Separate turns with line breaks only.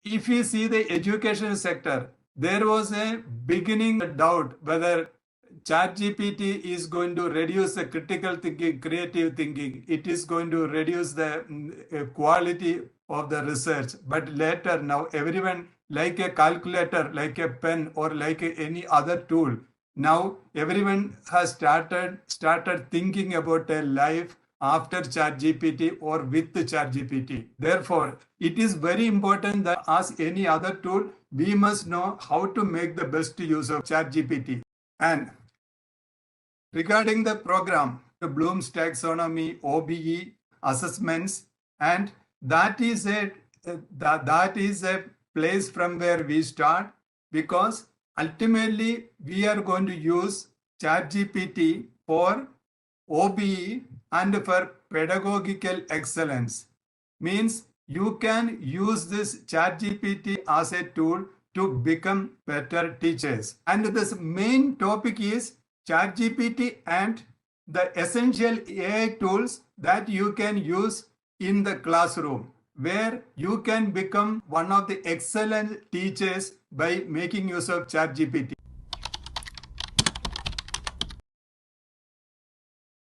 if you see the education sector, there was a beginning doubt whether ChatGPT is going to reduce the critical thinking, creative thinking. It is going to reduce the quality of the research. But later, now everyone, like a calculator, like a pen, or like any other tool, now everyone has started thinking about a life after ChatGPT or with ChatGPT. Therefore, it is very important that as any other tool, we must know how to make the best use of ChatGPT. And regarding the program, the Bloom's taxonomy, OBE assessments, and that is a place from where we start, because ultimately we are going to use ChatGPT for OBE and for pedagogical excellence. Means you can use this ChatGPT as a tool to become better teachers. And this main topic is ChatGPT and the essential AI tools that you can use in the classroom, where you can become one of the excellent teachers by making use of ChatGPT.